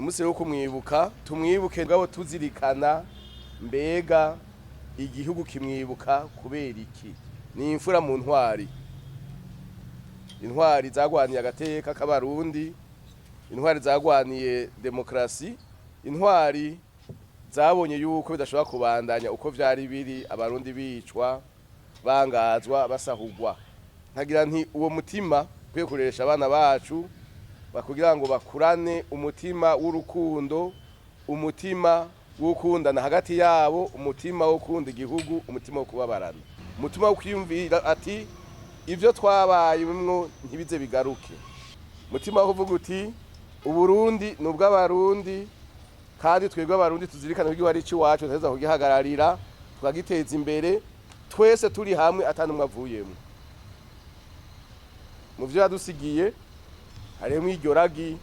umunsi wo kumwibuka tumwibuke ngabo tuzirikana mbega igihugu kimwibuka kubera iki. Ni imfura mu ntwari, intwari zagwaniye agateka k'abarundi, intwari zagwaniye demokrasi, intwari zabonye yuko bidashobora kubandanya uko vyari biri, abarundi bicwa bangazwa basahugwa. Nkagira nti uwo mutima kwiye kuresha abana bacu bakugira ngo bakurane umutima w'urukundo, umutima w'ukundana hagati yabo, umutima wo kunda igihugu, umutima wo kubabarana, umutima wo kwiyumvira ati ivyo twabaye mwo ntibize bigaruke, umutima wo kuvuga uti Uburundi nubwo abarundi kandi twebwe abarundi tuzirikana ko ari ci wacu teza kugihagararira twagiteza imbere twese turi hamwe atanumwe avuyemo. Mu vyo yadusigiye harimo iryo ragi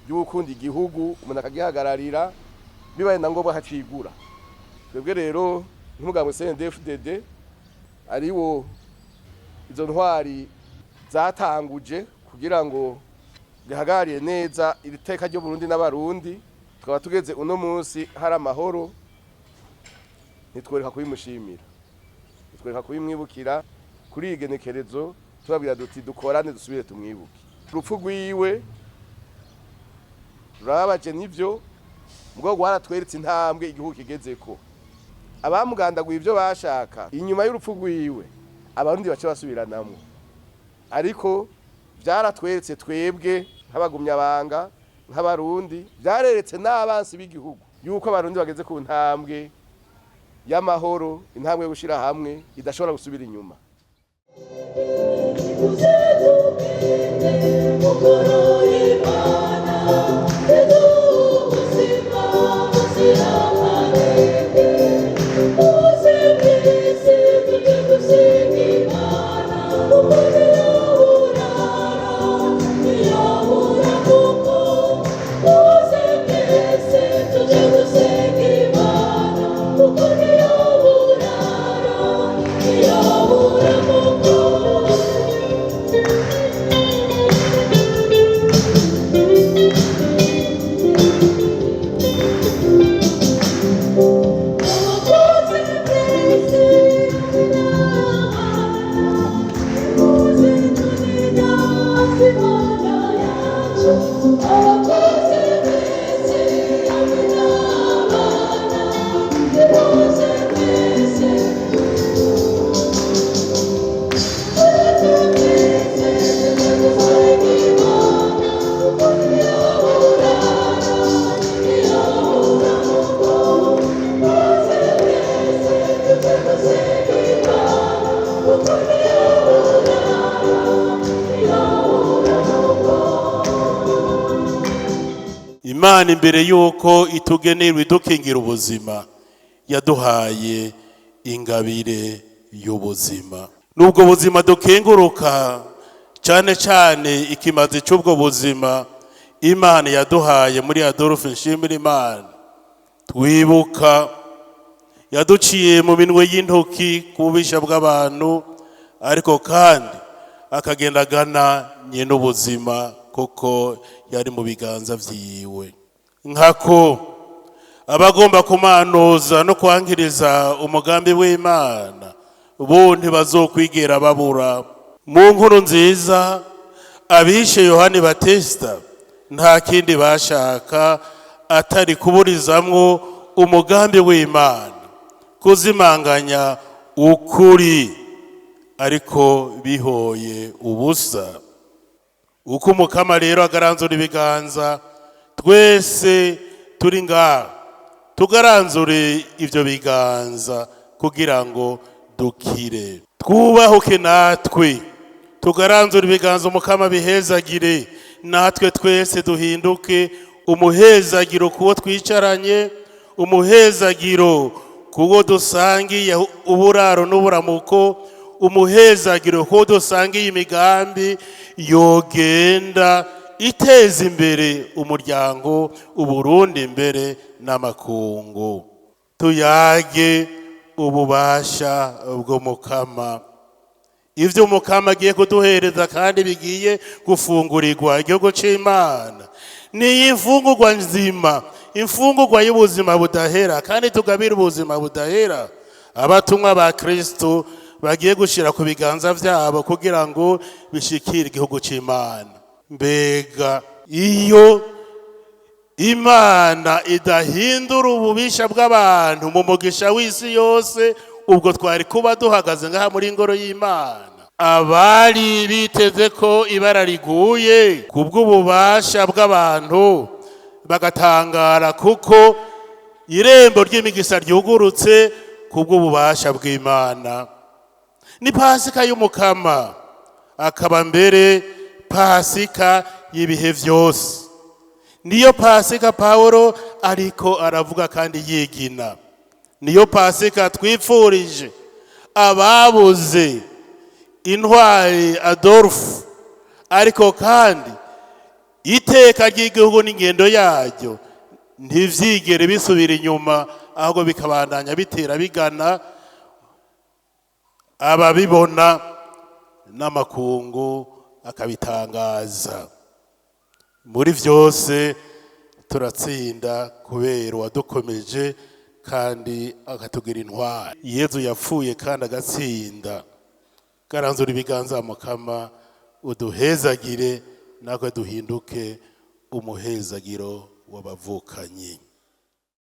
ry'ukunda igihugu umuntu akagihagararira bibaye na ngombwa hacigura. Twebwe rero nk'umugabo CNDD-FDD ariwo izo ntwari zatanguje kugira ngo gihagariye neza iriteka ryo Burundi n'abarundi, tukaba tugeze uno munsi hari amahoro, nitwereka kubimushimira, nitwereka kubimwibukira kuri igenekerezo, tubabwira duti dukorane dusubire tumwibuke. Urupfu rwiwe rurababaje nivyo, mugabo rwaratweretse intambwe igihugu kigezeko. Abamugandaguye ivyo bashaka inyuma y'urupfu rwiwe abarundi bace basubiranamwo, ariko vyaratweretse twebwe nk'abagumyabanga nk'abarundi, vyareretse n'abansi b'igihugu yuko abarundi bageze ku ntambwe y'amahoro, intambwe yo gushira hamwe idashobora gusubira inyuma. Imana imbere yuko itugenera idukingira ubuzima yaduhaye ingabire y'ubuzima. Nubwo buzima dukenguruka cyane cyane ikimazi cy'ubwo buzima Imana yaduhaye muri Adolphe Nshimirimana, twibuka yaduciye mu minwe y'intoki kubisha bw'abantu, ariko kandi akagenda agana nyene ubuzima koko yari mu biganza vyiwe. Nkako abagomba kumanuza no kwankiriza umugambi w'Imana bo ntibazokwigera babura. Mu nkuru nziza abishe Yohani Batista nta kindi bashaka atari kuburizamwo umugambi w'Imana, kuzimanganya ukuri, ariko bihoye ubusa. Uko umukama rero agaranzura ibiganza, twese turi ngaha tugaranzure ivyo biganza kugira ngo dukire. Twubahuke natwe tugaranzura ibiganza umukama bihezagire, natwe twese duhinduke umuhezagiro kuwo twicaranye, umuhezagiro kuwo dusangiye uburaro n'uburamuko, umuhezagiro kuwo dusangiye imigambi yogenda iteza imbere umuryango, Uburundi imbere n'amakungu. Tuyage ububasha bw'umukama, ivyo umukama agiye kuduhereza kandi bigiye gufungurirwa igihugu c'Imana ni imfungurwa nzima, imfungurwa y'ubuzima budahera, kandi tugabira ubuzima budahera abatumwa ba Kristo bagiye gushira ku biganza vyabo kugira ngo bishikire igihugu c'Imana. Mbega iyo Imana idahindura ububisha bw'abantu mu mugisha w'isi yose, ubwo twari kuba duhagaze ngaha muri ingoro y'Imana. Abari biteze ko ibara riguye kubw'ububasha bw'abantu bagatangara kuko irembo ry'imigisha ryugurutse kubw'ububasha bw'Imana. Ni Pasika y'umukama, akaba mbere Pasika y'ibihe vyose. Niyo Pasika Paulo ariko aravuga kandi yigina. Niyo Pasika twipfurije ababuze intwari Adolphe, ariko kandi iteka ry'igihugu n'ingendo yaryo ntivyigere bisubira inyuma, ahubwo bikabandanya bitera bigana ababibona n'amakungu akabitangaza. Muri vyose turatsinda kubera wadukomeje kandi akatugira intwari. Yezu yapfuye kandi agatsinda. Garanzura ibiganza mukama, uduhezagire natwe duhinduke umuhezagiro w'abavukanyi.